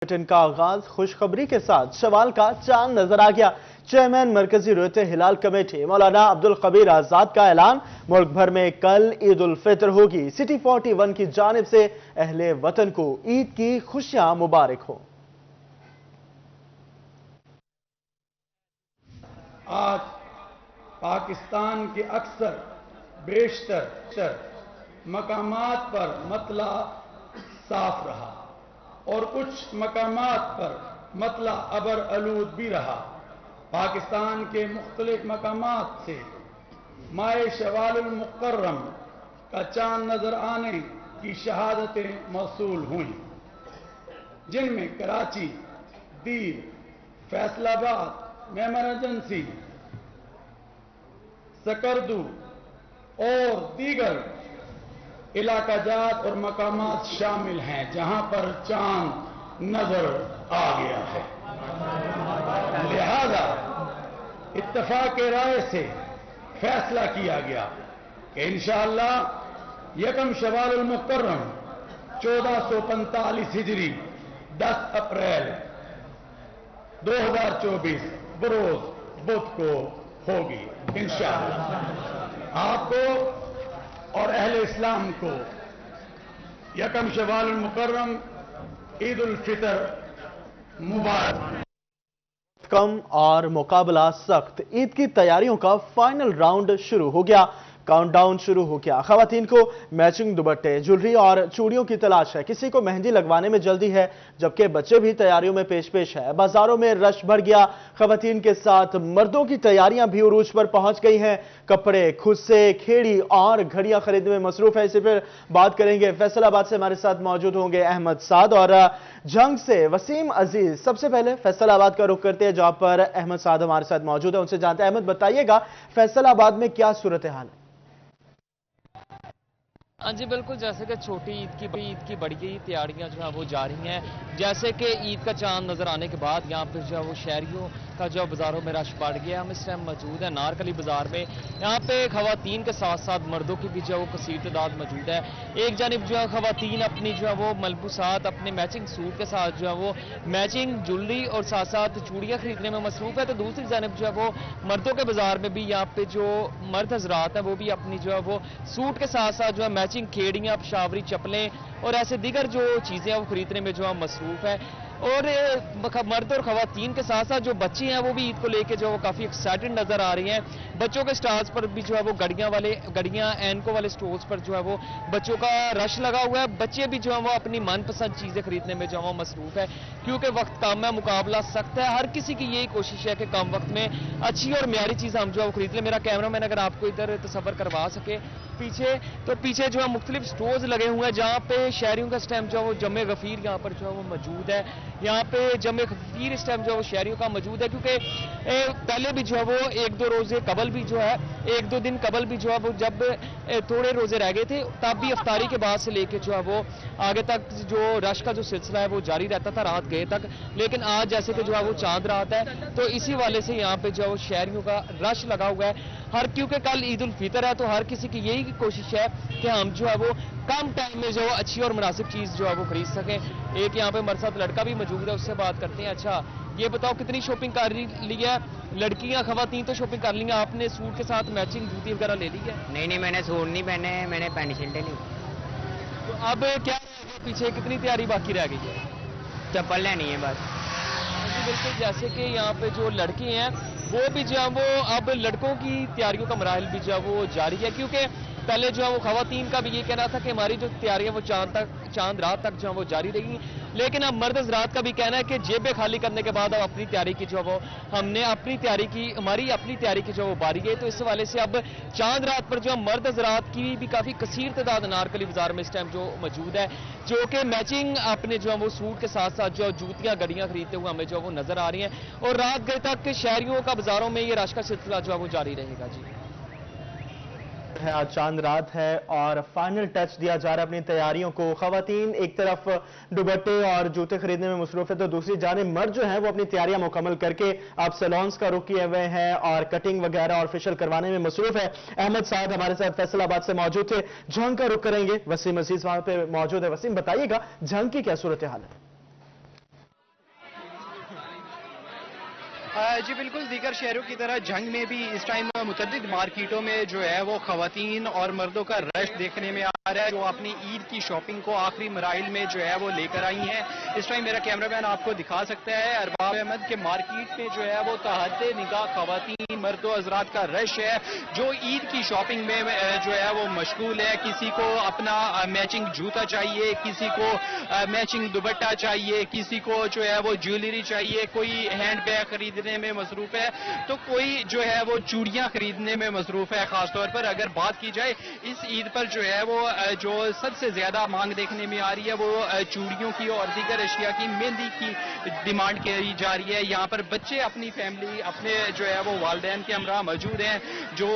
Bulletin का आगाज खुशखबरी के साथ शवाल का चांद नजर आ गया। चेयरमैन मरकजी रोयते हिलाल कमेटी मौलाना अब्दुल कबीर आजाद का ऐलान, मुल्क भर में कल ईद उल फितर होगी। सिटी 41 की जानिब से अहले वतन को ईद की खुशियां मुबारक हो। आज पाकिस्तान के अक्सर बेशतर मकामात पर मतला साफ रहा और कुछ मकामात पर मतला अबर आलूद भी रहा। पाकिस्तान के मुख्तलिफ मकामात से माह शवालुल मुकर्रम का चांद नजर आने की शहादतें मौसूल हुई, जिनमें कराची, दीव, फैसलाबाद, मेमनजेंसी, सकरदू और दीगर इलाका जात और मकामात शामिल हैं जहां पर चांद नजर आ गया है। लिहाजा इत्तफाक राय से फैसला किया गया कि इंशाअल्लाह यकम शवालुल मुकर्रम 1445 हिजरी 10 अप्रैल 2024 बरोज बुध को होगी। इंशाअल्लाह आपको और अहले इस्लाम को यकम शवालुल मुकर्रम ईद उल फितर मुबारक। कम और मुकाबला सख्त, ईद की तैयारियों का फाइनल राउंड शुरू हो गया। काउंटडाउन शुरू हो गया। खवातीन को मैचिंग दुपट्टे, ज्वेलरी और चूड़ियों की तलाश है। किसी को मेहंदी लगवाने में जल्दी है, जबकि बच्चे भी तैयारियों में पेश है। बाजारों में रश भर गया। खवातीन के साथ मर्दों की तैयारियां भी उरूज पर पहुंच गई हैं। कपड़े, खुस्से, खेड़ी और घड़ियां खरीदने में मसरूफ है। इसी पर बात करेंगे। फैसलाबाद से हमारे साथ मौजूद होंगे अहमद साद और जंग से वसीम अजीज। सबसे पहले फैसलाबाद का रुख करते हैं, जहां पर अहमद साद हमारे साथ मौजूद है। उनसे जानते हैं। अहमद, बताइएगा फैसलाबाद में क्या सूरत हाल है? हाँ जी बिल्कुल, जैसे कि छोटी ईद की बड़ी तैयारियां जो है वो जारी हैं। जैसे कि ईद का चांद नजर आने के बाद यहाँ पर जो है वो शहरियों का जो बाजारों में रश बढ़ गया। हम इस टाइम मौजूद है नारकली बाजार में। यहाँ पे खवातीन के साथ साथ मर्दों की भी जो है वो कसीर तादाद मौजूद है। एक जानिब जो है खवातीन अपनी जो है वो मलबूसात, अपने मैचिंग सूट के साथ जो है वो मैचिंग ज्वेलरी और साथ साथ चूड़ियाँ खरीदने में मसरूफ है। तो दूसरी जानिब जो है वो मर्दों के बाजार में भी यहाँ पे जो मर्द हजरात हैं वो भी अपनी जो है वो सूट के साथ साथ जो है मैचिंग खेड़ियां, पेशावरी चप्पलें और ऐसे दीगर जो चीजें वो खरीदने में जो है मसरूफ है। और मर्द और खवातीन के साथ साथ जो बच्चे हैं वो भी ईद को लेके जो है वो काफी एक्साइटेड नजर आ रही हैं। बच्चों के स्टॉल्स पर भी जो है वो गड़ियां एनको वाले स्टोर्स पर जो है वो बच्चों का रश लगा हुआ है। बच्चे भी जो है वो अपनी मनपसंद चीजें खरीदने में जो है वो मसरूफ है, क्योंकि वक्त कम है, मुकाबला सख्त है। हर किसी की यही कोशिश है कि कम वक्त में अच्छी और म्यारी चीज हम जो है वो खरीद लें। मेरा कैमरामैन अगर आपको इधर तसव्वुर करवा सके पीछे जो है मुख्तलिफ स्टोर्स लगे हुए हैं, जहाँ पे शहरियों का स्टैम्प जो है वो जमे गफीर यहाँ पर जो है वो मौजूद है। यहाँ पे जमे गफीर स्टैम्प जो है वो शहरियों का मौजूद है, क्योंकि पहले भी जो है वो एक दो दिन कबल भी जो है वो जब थोड़े रोजे रह गए थे, तब भी इफ्तारी के बाद से लेके जो है वो आगे तक जो रश का जो सिलसिला है वो जारी रहता था रात गए तक। लेकिन आज जैसे कि जो है वो चांद रात है, तो इसी वाले से यहाँ पे जो है वो शहरियों का रश लगा हुआ है। क्योंकि कल ईद उल फितर है, तो हर किसी की यही कोशिश है कि हम जो है वो कम टाइम में जो अच्छी और मुनासिब चीज जो है वो खरीद सकें। एक यहाँ पे हमारे साथ लड़का भी मौजूद है, उससे बात करते हैं। अच्छा, ये बताओ कितनी शॉपिंग कर ली है? लड़कियां खवातीन तो शॉपिंग कर ली है, आपने सूट के साथ मैचिंग जूती वगैरह ले ली है? नहीं, मैंने सूट नहीं पहने, मैंने पैंट शर्टें ली। तो अब क्या पीछे कितनी तैयारी बाकी रह गई है? चप्पल लेनी है बस। बिल्कुल, जैसे कि यहाँ पे जो लड़के हैं वो भी जो है वो अब लड़कों की तैयारियों का मराहल भी जो है वो जारी है, क्योंकि पहले जो है वो खवातीन का भी ये कहना था कि हमारी जो तैयारी है वो चांद रात तक जो है वो जारी रहेगी। लेकिन अब मर्द हजरात का भी कहना है कि जेबें खाली करने के बाद अब अपनी तैयारी की जो है वो हमारी अपनी तैयारी की जो वो बारी है। तो इस वाले से अब चांद रात पर जो मर्द हजरात की भी काफी कसीर तादाद नारकली बाजार में इस टाइम जो मौजूद है, जो कि मैचिंग अपने जो है वो सूट के साथ साथ जो जूतियां गड़ियां खरीदते हुए हमें जो वो नजर आ रही हैं। और रात गए तक शहरियों का बाजारों में ये रश का सिलसिला जो है वो जारी रहेगा। जी है, आज चांद रात है और फाइनल टच दिया जा रहा है अपनी तैयारियों को। खवातीन एक तरफ दुपट्टे और जूते खरीदने में मसरूफ है, तो दूसरी जानिब मर्द जो है वो अपनी तैयारियां मुकम्मल करके आप सैलून्स का रुख किए हुए हैं और कटिंग वगैरह और फेशियल करवाने में मसरूफ है। अहमद साद हमारे साथ फैसलाबाद से मौजूद थे। जंग का रुख करेंगे, वसीम अजीज वहां पे मौजूद है। वसीम, बताइएगा जंग की क्या सूरत हाल है? جی بالکل، دیگر شہروں کی طرح جھنگ میں بھی اس ٹائم متعدد مارکیٹوں میں جو ہے وہ خواتین اور مردوں کا رش دیکھنے میں آ رہا ہے، جو اپنی عید کی شاپنگ کو آخری مراحل میں جو ہے وہ لے کر آئی ہیں۔ اس ٹائم میرا کیمرہ مین آپ کو دکھا سکتا ہے ارباب احمد کے مارکیٹ میں جو ہے وہ تحت نگاہ خواتین مرد و حضرات کا رش ہے، جو عید کی شاپنگ میں جو ہے وہ مشغول ہے۔ کسی کو اپنا میچنگ جوتا چاہیے، کسی کو میچنگ دوپٹہ چاہیے، کسی کو جو ہے وہ جیولری چاہیے، کوئی ہینڈ بیگ خریدنے میں مصروف ہے، تو کوئی جو ہے وہ چوڑیاں خریدنے میں مصروف ہے۔ خاص طور پر اگر بات کی جائے اس عید پر جو ہے وہ جو سب سے زیادہ مانگ دیکھنے میں آ رہی ہے وہ چوڑیوں کی اور دیگر اشیاء کی، مہندی کی ڈیمانڈ کی جا رہی ہے۔ یہاں پر بچے اپنی فیملی، اپنے جو ہے وہ والدین کے ہمراہ موجود ہیں جو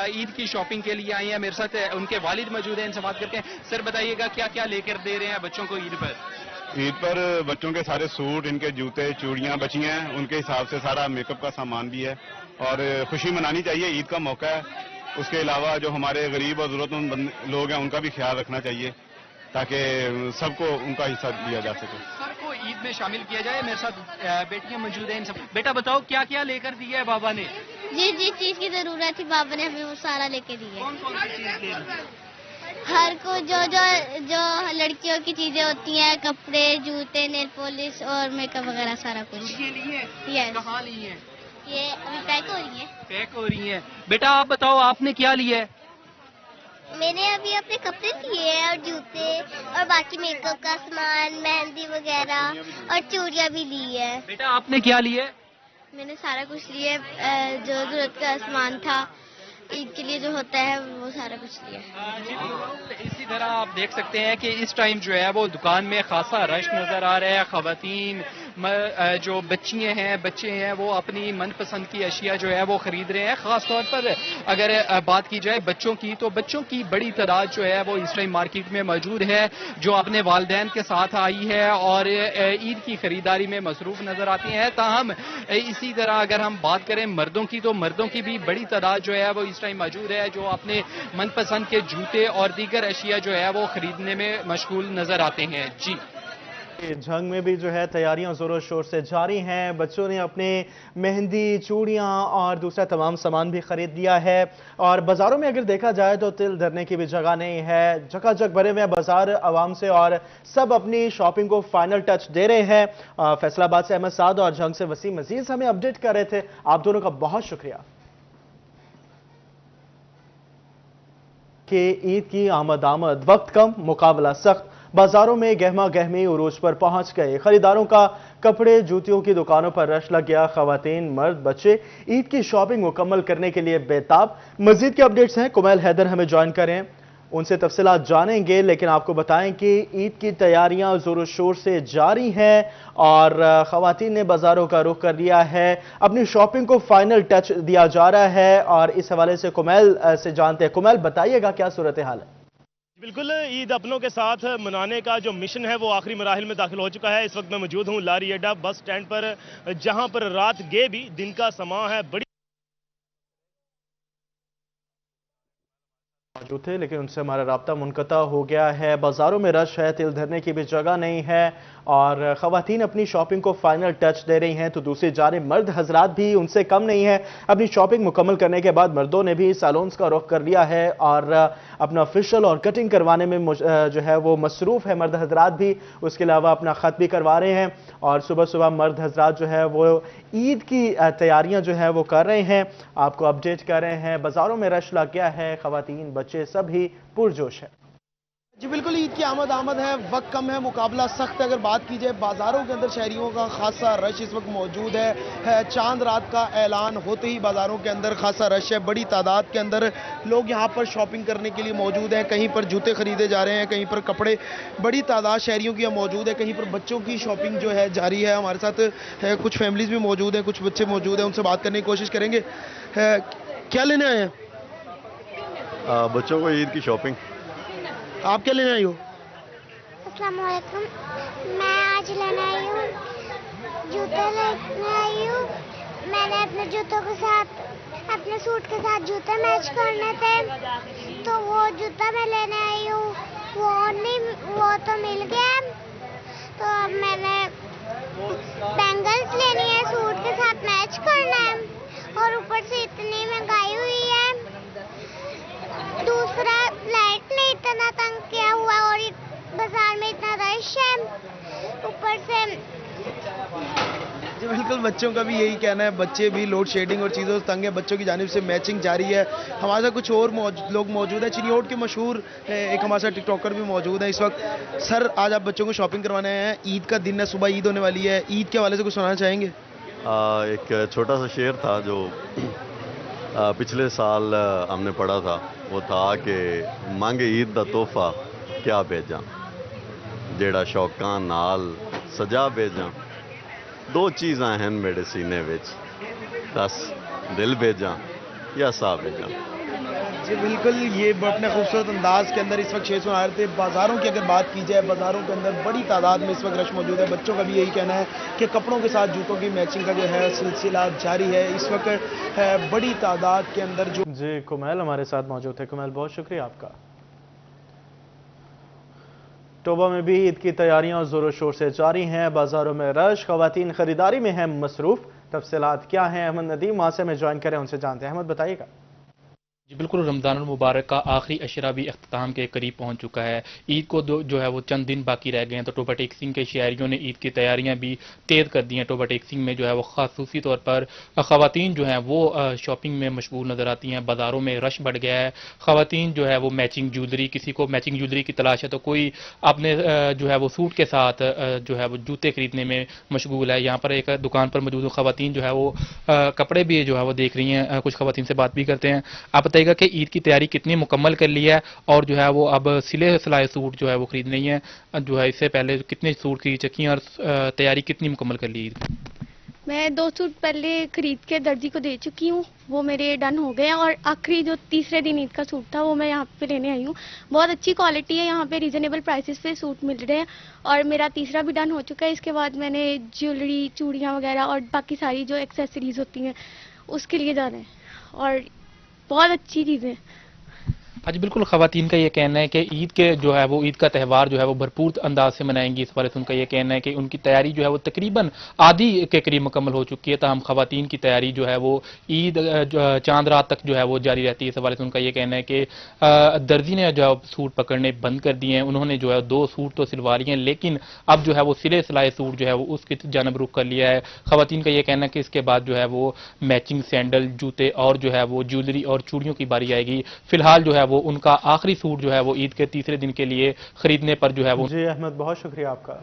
عید کی شاپنگ کے لیے آئے ہیں۔ میرے ساتھ ان کے والد موجود ہیں، ان سے بات کرتے ہیں۔ سر بتائیے گا کیا کیا لے کر دے رہے ہیں بچوں کو عید پر؟ عید پر بچوں کے سارے سوٹ، ان کے جوتے چوڑیاں بچی ہیں، ان کے حساب سے سارا میک اپ کا سامان بھی ہے، اور خوشی منانی چاہیے، عید کا موقع ہے۔ اس کے علاوہ جو ہمارے غریب اور ضرورت مند لوگ ہیں ان کا بھی خیال رکھنا چاہیے تاکہ سب کو ان کا حصہ دیا جا سکے، سب کو عید میں شامل کیا جائے۔ میرے ساتھ بیٹیاں موجود ہیں، ان سب بیٹا بتاؤ کیا کیا لے کر دیا ہے بابا نے؟ جس چیز کی ضرورت تھی بابا نے ہمیں وہ سارا لے کے دیا۔ کون کون سی چیز دے دی؟ ہر کو جو لڑکیوں کی چیزیں ہوتی ہیں، کپڑے، جوتے، نیل پالش اور میک اپ وغیرہ سارا کچھ۔ یہ لی ہیں؟ Yes. کہاں لی ہیں؟ یہ ابھی پیک ہو رہی ہے۔ پیک ہو رہی ہیں۔ بیٹا آپ بتاؤ آپ نے کیا لیا ہے؟ میں نے ابھی اپنے کپڑے لیے ہیں اور جوتے اور باقی میک اپ کا سامان، مہندی وغیرہ اور چوڑیاں بھی لی ہے۔ بیٹا آپ نے کیا لیا ہے؟ میں نے سارا کچھ لیے، جو ضرورت کا سامان تھا عید کے لیے جو ہوتا ہے وہ سارا کچھ لیا۔ جی بالکل، اسی طرح آپ دیکھ سکتے ہیں کہ اس ٹائم جو ہے وہ دکان میں خاصا رش نظر آ رہا ہے۔ خواتین، جو بچیاں ہیں، بچے ہیں، وہ اپنی من پسند کی اشیاء جو ہے وہ خرید رہے ہیں۔ خاص طور پر اگر بات کی جائے بچوں کی، تو بچوں کی بڑی تعداد جو ہے وہ اس ٹائم مارکیٹ میں موجود ہے، جو اپنے والدین کے ساتھ آئی ہے اور عید کی خریداری میں مصروف نظر آتی ہیں۔ تاہم اسی طرح اگر ہم بات کریں مردوں کی، تو مردوں کی بھی بڑی تعداد جو ہے وہ اس ٹائم موجود ہے، جو اپنے من پسند کے جوتے اور دیگر اشیاء جو ہے وہ خریدنے میں مشغول نظر آتے ہیں۔ جی جھنگ میں بھی جو ہے تیاریاں زور و شور سے جاری ہیں، بچوں نے اپنے مہندی، چوڑیاں اور دوسرا تمام سامان بھی خرید لیا ہے، اور بازاروں میں اگر دیکھا جائے تو تل دھرنے کی بھی جگہ نہیں ہے، جگہ جگ بھرے ہوئے بازار عوام سے، اور سب اپنی شاپنگ کو فائنل ٹچ دے رہے ہیں۔ فیصل آباد سے احمد سعد اور جھنگ سے وسیم عزیز ہمیں اپڈیٹ کر رہے تھے، آپ دونوں کا بہت شکریہ۔ کہ عید کی آمد وقت کم، مقابلہ سخت، بازاروں میں گہما گہمی عروج پر پہنچ گئے، خریداروں کا کپڑے جوتیوں کی دکانوں پر رش لگ گیا، خواتین، مرد، بچے عید کی شاپنگ مکمل کرنے کے لیے بےتاب۔ مزید کے اپڈیٹس ہیں، کمیل حیدر ہمیں جوائن کریں، ان سے تفصیلات جانیں گے، لیکن آپ کو بتائیں کہ عید کی تیاریاں زور و شور سے جاری ہیں اور خواتین نے بازاروں کا رخ کر لیا ہے، اپنی شاپنگ کو فائنل ٹچ دیا جا رہا ہے، اور اس حوالے سے کمیل سے جانتے ہیں۔ کمیل بتائیے گا کیا صورتحال ہے؟ بالکل، عید اپنوں کے ساتھ منانے کا جو مشن ہے وہ آخری مراحل میں داخل ہو چکا ہے۔ اس وقت میں موجود ہوں لاری اڈا بس سٹینڈ پر، جہاں پر رات گئے بھی دن کا سماں ہے، بڑی موجود تھے لیکن ان سے ہمارا رابطہ منقطع ہو گیا ہے۔ بازاروں میں رش ہے، تل دھرنے کی بھی جگہ نہیں ہے، اور خواتین اپنی شاپنگ کو فائنل ٹچ دے رہی ہیں، تو دوسری جانب مرد حضرات بھی ان سے کم نہیں ہیں، اپنی شاپنگ مکمل کرنے کے بعد مردوں نے بھی سیلونز کا رخ کر لیا ہے اور اپنا فیشل اور کٹنگ کروانے میں جو ہے وہ مصروف ہے مرد حضرات بھی، اس کے علاوہ اپنا خط بھی کروا رہے ہیں، اور صبح صبح مرد حضرات جو ہے وہ عید کی تیاریاں جو ہے وہ کر رہے ہیں، آپ کو اپڈیٹ کر رہے ہیں۔ بازاروں میں رش لگ گیا ہے، خواتین، بچے سب ہی پرجوش ہیں۔ جی بالکل، عید کی آمد ہے، وقت کم ہے، مقابلہ سخت ہے۔ اگر بات کی جائے بازاروں کے اندر شہریوں کا خاصا رش اس وقت موجود ہے، چاند رات کا اعلان ہوتے ہی بازاروں کے اندر خاصا رش ہے، بڑی تعداد کے اندر لوگ یہاں پر شاپنگ کرنے کے لیے موجود ہیں، کہیں پر جوتے خریدے جا رہے ہیں، کہیں پر کپڑے، بڑی تعداد شہریوں کی موجود ہے، کہیں پر بچوں کی شاپنگ جو ہے جاری ہے۔ ہمارے ساتھ کچھ فیملیز بھی موجود ہیں، کچھ بچے موجود ہیں، ان سے بات کرنے کی کوشش کریں گے۔ کیا لینے آئے ہیں؟ بچوں کو عید کی شاپنگ۔ آپ کیا لینے آئی ہو؟ السلام علیکم، میں آج لینے آئی ہوں جوتے لینے آئی ہوں۔ میں نے اپنے جوتوں کے ساتھ اپنے سوٹ کے ساتھ جوتے میچ کرنے تھے، تو وہ جوتا میں لینے آئی ہوں، وہ تو مل گیا، تو اب میں نے بینگلز لینی ہے سوٹ کے ساتھ میچ मैच करना है और ऊपर से इतनी महंगाई हुई है, दूसरा लाइट ने इतना तंग किया हुआ और बाजार में इतना रश है, ऊपर से जी बिल्कुल, बच्चों का भी यही कहना है, बच्चे भी लोड शेडिंग और चीज़ों से तंग है, बच्चों की जानिब से मैचिंग जारी है। हमारे साथ कुछ और लोग मौजूद हैं, चिनियोट के मशहूर एक हमारे साथ टिकटॉकर भी मौजूद हैं इस वक्त। सर, आज आप बच्चों को शॉपिंग करवाने आए हैं, ईद का दिन है, सुबह ईद होने वाली है, ईद के हवाले से कुछ सुनाना चाहेंगे? एक छोटा सा शेर था जो पिछले साल हमने पढ़ा था, वो था कि मांगे ईद दा तोहफा क्या भेजा, जेड़ा शौकां नाल सजा भेजा, दो चीज़ां हैं मेरे सीने विच, दस दिल भेजा या सा भेजा। जी बिल्कुल, ये अपने खूबसूरत अंदाज के अंदर इस वक्त शेर सुना रहे थे। बाज़ारों की अगर बात की जाए, बाज़ारों के अंदर बड़ी तादाद में इस वक्त रश मौजूद है। बच्चों का भी यही कहना है कि कपड़ों के साथ जूतों की मैचिंग का जो है सिलसिला जारी है इस वक्त बड़ी तादाद के अंदर। जो जी कुमैल हमारे साथ मौजूद है। कुमैल, बहुत शुक्रिया आपका। टोबा में भी ईद की तैयारियां जोरों शोर से जारी हैं, बाजारों में रश, खवातीन खरीदारी में हैं मसरूफ। तफसीलात क्या हैं, अहमद नदीम वहां से हमें ज्वाइन करें, उनसे जानते हैं। अहमद, बताइएगा। जी बिल्कुल, रमज़ान मुबारक का आखिरी अशरा भी अख्ताम के करीब पहुंच चुका है। ईद को जो है वो चंद दिन बाकी रह गए हैं, तो टोबा टेक सिंह के शहरियों ने ईद की तैयारियां भी तेज़ कर दी हैं। टोबा टेक सिंह में जो है वो खासूसी तौर पर ख़वातीन जो हैं वो शॉपिंग में मशगूल नज़र आती हैं। बाज़ारों में रश बढ़ गया है, ख़वातीन जो है वो मैचिंग ज्वेलरी, किसी को मैचिंग ज्वेलरी की तलाश है तो कोई अपने जो है वो सूट के साथ जो है वो जूते खरीदने में मशगूल है। यहाँ पर एक दुकान पर मौजूद ख़वातीन जो है वो कपड़े भी जो है वो देख रही हैं। कुछ ख़वातीन से बात भी करते हैं। आप बताइएगा कि ईद की तैयारी कितनी मुकम्मल कर ली है और जो है वो अब सिले सिलाए सूट जो है वो खरीद रही हैं, जो है इससे पहले कितने सूट खरीद चुकी हैं और तैयारी कितनी मुकम्मल कर ली? मैं 2 सूट पहले खरीद के दर्जी को दे चुकी हूँ, वो मेरे डन हो गए हैं और आखिरी जो तीसरे दिन ईद का सूट था वो मैं यहाँ पे लेने आई हूँ। बहुत अच्छी क्वालिटी है, यहाँ पे रीजनेबल प्राइसेस पे सूट मिल रहे हैं और मेरा तीसरा भी डन हो चुका है। इसके बाद मैंने ज्वेलरी, चूड़ियाँ वगैरह और बाकी सारी जो एक्सेसरीज होती हैं उसके लिए जाना है और बहुत अच्छी चीज़ें। हाँ जी बिल्कुल, ख़वातीन का ये कहना है कि ईद के जो है वो ईद का त्यौहार जो है वो भरपूर अंदाज से मनाएंगी। इस बारे से उनका ये कहना है कि उनकी तैयारी जो है वो तकरीबन आधी के करीब मुकम्मल हो चुकी है। ताहम ख़वातीन की तैयारी जो है वो ईद चांद रात तक जो है वो जारी रहती है। इस बारे से उनका ये कहना है कि दर्जी ने जो है सूट पकड़ने बंद कर दिए हैं। उन्होंने जो है 2 सूट तो सिलवा लिए हैं, लेकिन अब जो है वो सिले सिलाए सूट जो है वो उसकी जानब रुख कर लिया है। ख़वातीन का ये कहना है कि इसके बाद जो है वो मैचिंग सैंडल, जूते और जो है वो ज्वेलरी और चूड़ियों की बारी आएगी। फिलहाल जो है वो उनका आखिरी सूट जो है वो ईद के तीसरे दिन के लिए खरीदने पर जो है वो। जी अहमद, बहुत शुक्रिया आपका।